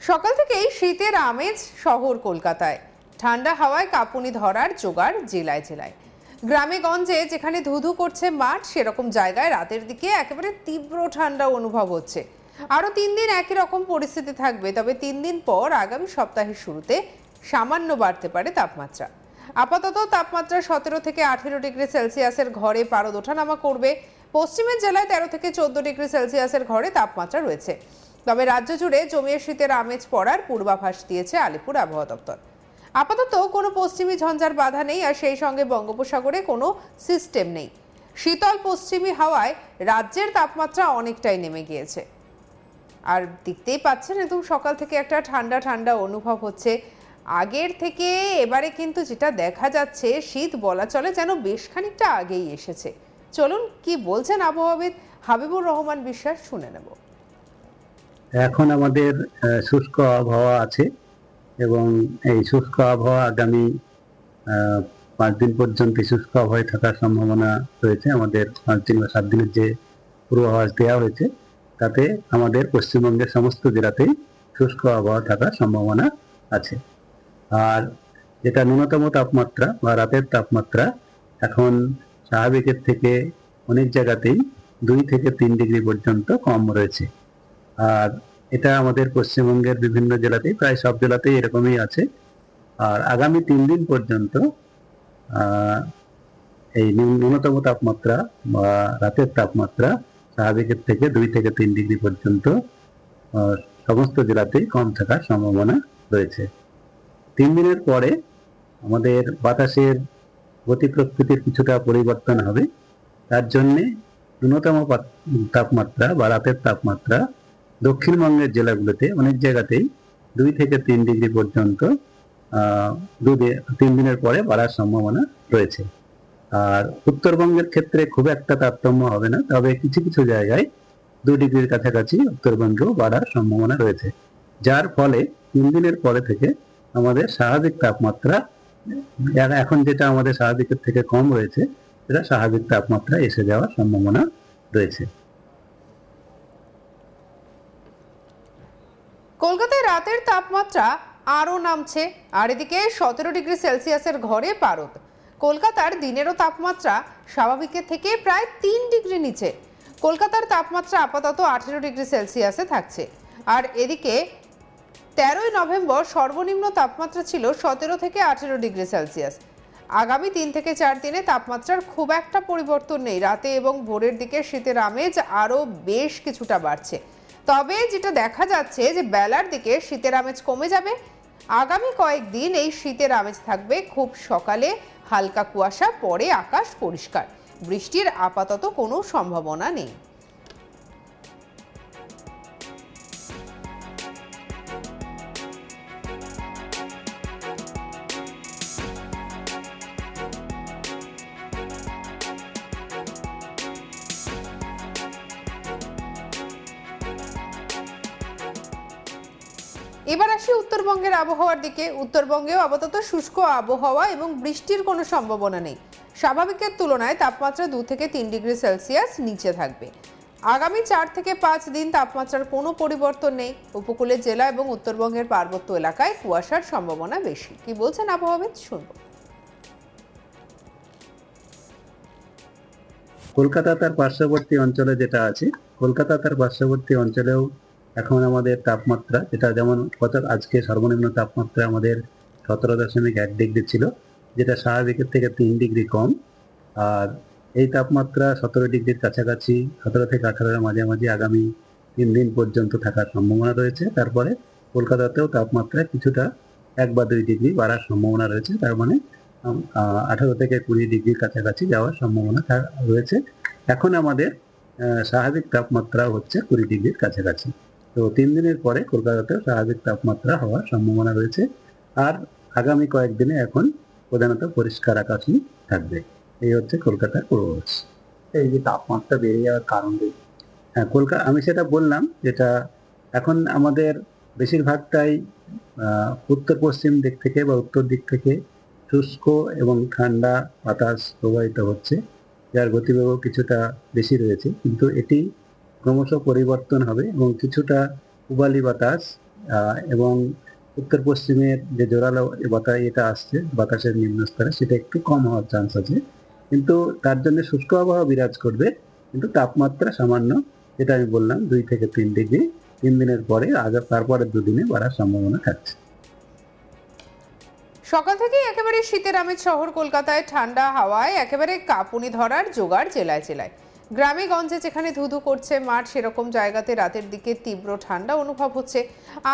সকাল থেকেই শীতের আমেজ শহর কলকাতায়। ঠান্ডা হাওয়ায় কাঁপুনি ধরার জোগাড় জেলায় জেলায়। গ্রামে গঞ্জে যেখানে ধুধু করছে মাঠ, সেরকম জায়গায় রাতের দিকে একেবারে তীব্র ঠান্ডা অনুভব হচ্ছে। আরো 3 দিন একই রকম পরিস্থিতি থাকবে, তবে 3 দিন পর আগামী সপ্তাহের শুরুতে সামান্য বাড়তে পারে তাপমাত্রা। আপাতত তাপমাত্রা 17 থেকে 18 ডিগ্রি সেলসিয়াসের ঘরে পারদ ওঠানামা করবে। পশ্চিমের জেলায় 13 থেকে 14 ডিগ্রি সেলসিয়াসের ঘরে তাপমাত্রা রয়েছে। তবে রাজ্য জুড়ে জমিয়ে শীতের আমেজ পড়ার পূর্বাভাস দিয়েছে আলিপুর আবহাওয়া দপ্তর। আপাতত কোনো পশ্চিমী ঝঞ্ঝার বাধা নেই, আর সেই সঙ্গে বঙ্গোপসাগরে কোনো সিস্টেম নেই। শীতল পশ্চিমী হাওয়ায় রাজ্যের তাপমাত্রা অনেকটাই নেমে গিয়েছে। আর দেখতেই পাচ্ছেন, একদম সকাল থেকে একটা ঠান্ডা ঠান্ডা অনুভব হচ্ছে। আগের থেকে এবারে কিন্তু যেটা দেখা যাচ্ছে, শীত বলা চলে যেন বেশ খানিকটা আগেই এসেছে। চলুন কি বলছেন আবহাওয়াবিদ হাবিবুর রহমান বিশ্বাস, শুনে নেব। এখন আমাদের শুষ্ক আবহাওয়া আছে এবং এই শুষ্ক আবহাওয়া আগামী 5 দিন পর্যন্ত শুষ্ক আবহাওয়ায় থাকার সম্ভাবনা রয়েছে। আমাদের 5 দিন বা 7 দিনের যে পূর্বাভাস দেওয়া হয়েছে, তাতে আমাদের পশ্চিমবঙ্গের সমস্ত জেলাতেই শুষ্ক আবহাওয়া থাকার সম্ভাবনা আছে। আর যেটা ন্যূনতম তাপমাত্রা বা রাতের তাপমাত্রা এখন স্বাভাবিকের থেকে অনেক জায়গাতেই 2 থেকে 3 ডিগ্রি পর্যন্ত কম রয়েছে। আর এটা আমাদের পশ্চিমবঙ্গের বিভিন্ন জেলাতেই, প্রায় সব জেলাতেই এরকমই আছে। আর আগামী 3 দিন পর্যন্ত এই ন্যূনতম তাপমাত্রা বা রাতের তাপমাত্রা স্বাভাবিকের থেকে 2 থেকে 3 ডিগ্রি পর্যন্ত সমস্ত জেলাতেই কম থাকার সম্ভাবনা রয়েছে। 3 দিনের পরে আমাদের বাতাসের গতি প্রকৃতির কিছুটা পরিবর্তন হবে। তার জন্যে ন্যূনতম তাপমাত্রা বা রাতের তাপমাত্রা দক্ষিণবঙ্গের জেলাগুলোতে অনেক জায়গাতেই 2 থেকে 3 ডিগ্রি পর্যন্ত 3 দিনের পরে বাড়ার সম্ভাবনা রয়েছে। আর উত্তরবঙ্গের ক্ষেত্রে খুব একটা তারতম্য হবে না, তবে কিছু কিছু জায়গায় 2 ডিগ্রির কাছাকাছি উত্তরবঙ্গেও বাড়ার সম্ভাবনা রয়েছে। যার ফলে 3 দিনের পরে থেকে আমাদের স্বাভাবিক তাপমাত্রা, এখন যেটা আমাদের স্বাভাবিকের থেকে কম রয়েছে, সেটা স্বাভাবিক তাপমাত্রা এসে যাওয়ার সম্ভাবনা রয়েছে। কলকাতায় রাতের তাপমাত্রা আরও নামছে, আর এদিকে 17 ডিগ্রি সেলসিয়াসের ঘরে পারদ। কলকাতার দিনেরও তাপমাত্রা স্বাভাবিকের থেকে প্রায় 3 ডিগ্রি নিচে। কলকাতার তাপমাত্রা আপাতত 18 ডিগ্রি সেলসিয়াসে থাকছে। আর এদিকে 13ই নভেম্বর সর্বনিম্ন তাপমাত্রা ছিল 17 থেকে 18 ডিগ্রি সেলসিয়াস। আগামী 3 থেকে 4 দিনে তাপমাত্রার খুব একটা পরিবর্তন নেই। রাতে এবং ভোরের দিকে শীতের আমেজ আরও বেশ কিছুটা বাড়ছে। তবে যেটা দেখা যাচ্ছে যে বেলার দিকে শীতের আমেজ কমে যাবে। আগামী কয়েকদিন এই শীতের আমেজ থাকবে। খুব সকালে হালকা কুয়াশা, পরে আকাশ পরিষ্কার। বৃষ্টির আপাতত কোনো সম্ভাবনা নেই। এবার আসি উত্তরবঙ্গের আবহাওয়ার দিকে। উত্তরবঙ্গেও আপাতত শুষ্ক আবহাওয়া এবং বৃষ্টির কোনো সম্ভাবনা নেই। স্বাভাবিকের তুলনায় তাপমাত্রা 2 থেকে 3 ডিগ্রি সেলসিয়াস নিচে থাকবে। আগামী 4 থেকে 5 দিন তাপমাত্রার কোনো পরিবর্তন নেই। উপকূলের জেলা এবং উত্তরবঙ্গের পার্বত্য এলাকায় কুয়াশার সম্ভাবনা বেশি। কি বলছেন আবহাওয়াবিদ, শুনব। কলকাতা তার পার্শ্ববর্তী অঞ্চলে যেটা আছে, কলকাতা তার পার্শ্ববর্তী অঞ্চলেও এখন আমাদের তাপমাত্রা, যেটা যেমন আজকে সর্বনিম্ন তাপমাত্রা আমাদের 17.1 ডিগ্রি ছিল, যেটা স্বাভাবিকের থেকে 3 ডিগ্রি কম। আর এই তাপমাত্রা 17 ডিগ্রির কাছাকাছি, 17 থেকে 18-এর মাঝামাঝি আগামী 3 দিন পর্যন্ত থাকার সম্ভাবনা রয়েছে। তারপরে কলকাতাতেও তাপমাত্রা কিছুটা 1 বা 2 ডিগ্রি বাড়ার সম্ভাবনা রয়েছে। তার মানে 18 থেকে 20 ডিগ্রির কাছাকাছি যাওয়ার সম্ভাবনা রয়েছে। এখন আমাদের স্বাভাবিক তাপমাত্রা হচ্ছে 20 ডিগ্রির কাছাকাছি। তো 3 দিনের পরে কলকাতাতেও স্বাভাবিক তাপমাত্রা হওয়ার সম্ভাবনা রয়েছে। আর আগামী কয়েকদিনে এখন প্রধানত পরিষ্কার আকাশই থাকবে। এই হচ্ছে কলকাতার পূর্বাভাস। এই যে তাপমাত্রা বেড়ে যাওয়ার কারণ, হ্যাঁ, আমি সেটা বললাম, যেটা এখন আমাদের বেশিরভাগটাই উত্তর পশ্চিম দিক থেকে বা উত্তর দিক থেকে শুষ্ক এবং ঠান্ডা বাতাস প্রবাহিত হচ্ছে, যার গতিবেগ কিছুটা বেশি রয়েছে। কিন্তু এটি ক্রমশ পরিবর্তন হবে এবং কিছুটা পূবালি বাতাস এবং উত্তর পশ্চিমের যে জোরালো এটা আসছে বাতাসের নিম্নস্তরে, সেটা একটু কম হওয়ার চান্স আছে, কিন্তু তার জন্য শুষ্ক আবহাওয়া বিরাজ করবে। কিন্তু তাপমাত্রা সামান্য, যেটা আমি বললাম 2 থেকে 3 ডিগ্রি 3 দিনের পরে তারপরের 2 দিনে বাড়ার সম্ভাবনা থাকছে। সকাল থেকেই একেবারে শীতের আমেজ শহর কলকাতায়, ঠান্ডা হাওয়ায় একেবারে কাঁপুনি ধরার জোগাড় জেলায় জেলায়। গ্রামে গঞ্জে যেখানে ধুধু করছে মাঠ, সেরকম জায়গাতে রাতের দিকে তীব্র ঠান্ডা অনুভব হচ্ছে।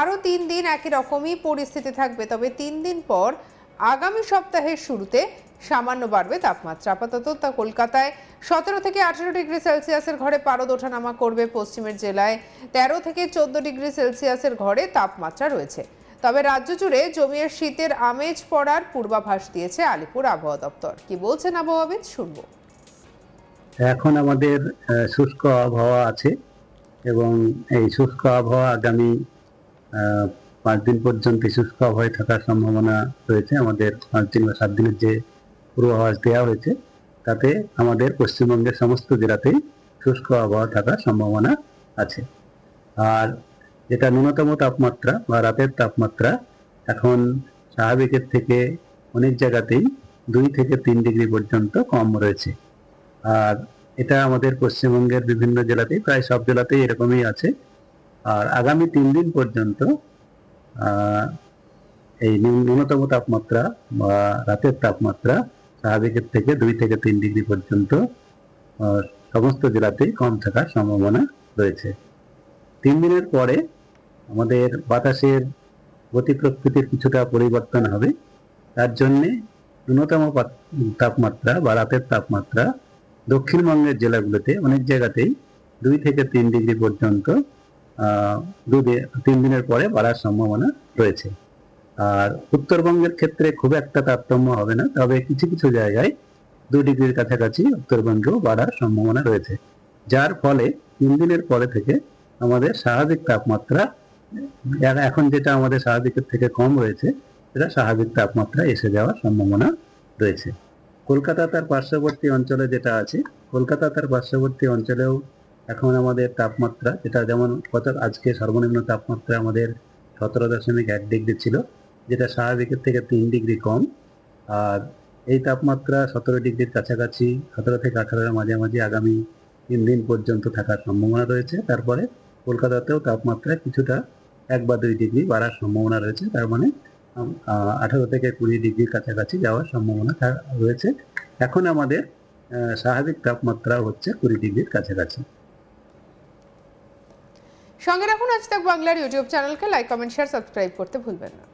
আরও 3 দিন একই রকমই পরিস্থিতি থাকবে, তবে 3 দিন পর আগামী সপ্তাহের শুরুতে সামান্য বাড়বে তাপমাত্রা। আপাতত তা কলকাতায় 17 থেকে 18 ডিগ্রি সেলসিয়াসের ঘরে পারদ ওঠানামা করবে। পশ্চিমের জেলায় 13 থেকে 14 ডিগ্রি সেলসিয়াসের ঘরে তাপমাত্রা রয়েছে। তবে রাজ্য জুড়ে জমিয়ে শীতের আমেজ পড়ার পূর্বাভাস দিয়েছে আলিপুর আবহাওয়া দপ্তর। কি বলছেন আবহাওয়াবিদ, শুনবো। এখন আমাদের শুষ্ক আবহাওয়া আছে এবং এই শুষ্ক আবহাওয়া আগামী 5 দিন পর্যন্ত শুষ্ক আবহাওয়ায় থাকার সম্ভাবনা রয়েছে। আমাদের 5 দিন বা 7 দিনের যে পূর্বাভাস দেওয়া হয়েছে তাতে আমাদের পশ্চিমবঙ্গের সমস্ত জেলাতেই শুষ্ক আবহাওয়া থাকার সম্ভাবনা আছে। আর যেটা ন্যূনতম তাপমাত্রা বা রাতের তাপমাত্রা এখন স্বাভাবিকের থেকে অনেক জায়গাতেই 2 থেকে 3 ডিগ্রি পর্যন্ত কম রয়েছে। আর এটা আমাদের পশ্চিমবঙ্গের বিভিন্ন জেলাতেই, প্রায় সব জেলাতেই এরকমই আছে। আর আগামী 3 দিন পর্যন্ত এই ন্যূনতম তাপমাত্রা বা রাতের তাপমাত্রা স্বাভাবিকের থেকে 2 থেকে 3 ডিগ্রি পর্যন্ত সমস্ত জেলাতেই কম থাকার সম্ভাবনা রয়েছে। 3 দিনের পরে আমাদের বাতাসের গতি প্রকৃতির কিছুটা পরিবর্তন হবে। তার জন্যে ন্যূনতম তাপমাত্রা বা রাতের তাপমাত্রা দক্ষিণবঙ্গের জেলাগুলোতে অনেক জায়গাতেই 2 থেকে 3 ডিগ্রি পর্যন্ত 3 দিনের পরে বাড়ার সম্ভাবনা রয়েছে। আর উত্তরবঙ্গের ক্ষেত্রে খুব একটা তারতম্য হবে না, তবে কিছু কিছু জায়গায় 2 ডিগ্রির কাছাকাছি উত্তরবঙ্গেও বাড়ার সম্ভাবনা রয়েছে, যার ফলে 3 দিনের পরে থেকে আমাদের স্বাভাবিক তাপমাত্রা, এখন যেটা আমাদের স্বাভাবিকের থেকে কম রয়েছে, সেটা স্বাভাবিক তাপমাত্রা এসে যাওয়ার সম্ভাবনা রয়েছে। কলকাতা তার পার্শ্ববর্তী অঞ্চলে যেটা আছে, কলকাতা তার পার্শ্ববর্তী অঞ্চলেও এখন আমাদের তাপমাত্রা, যেটা যেমন আজকে সর্বনিম্ন তাপমাত্রা আমাদের 17.1 ডিগ্রি ছিল, যেটা স্বাভাবিকের থেকে 3 ডিগ্রি কম। আর এই তাপমাত্রা 17 ডিগ্রির কাছাকাছি, 17 থেকে 18-এর মাঝামাঝি আগামী 3 দিন পর্যন্ত থাকার সম্ভাবনা রয়েছে। তারপরে কলকাতাতেও তাপমাত্রা কিছুটা 1 বা 2 ডিগ্রি বাড়ার সম্ভাবনা রয়েছে। তার মানে 18 থেকে 20 ডিগ্রির কাছাকাছি যাওয়ার সম্ভাবনা রয়েছে। এখন আমাদের স্বাভাবিক তাপমাত্রা হচ্ছে 20 ডিগ্রির কাছাকাছি। সঙ্গে রাখুন আজ তাক বাংলার ইউটিউব চ্যানেলকে, লাইক, কমেন্ট, শেয়ার, সাবস্ক্রাইব করতে ভুলবেন না।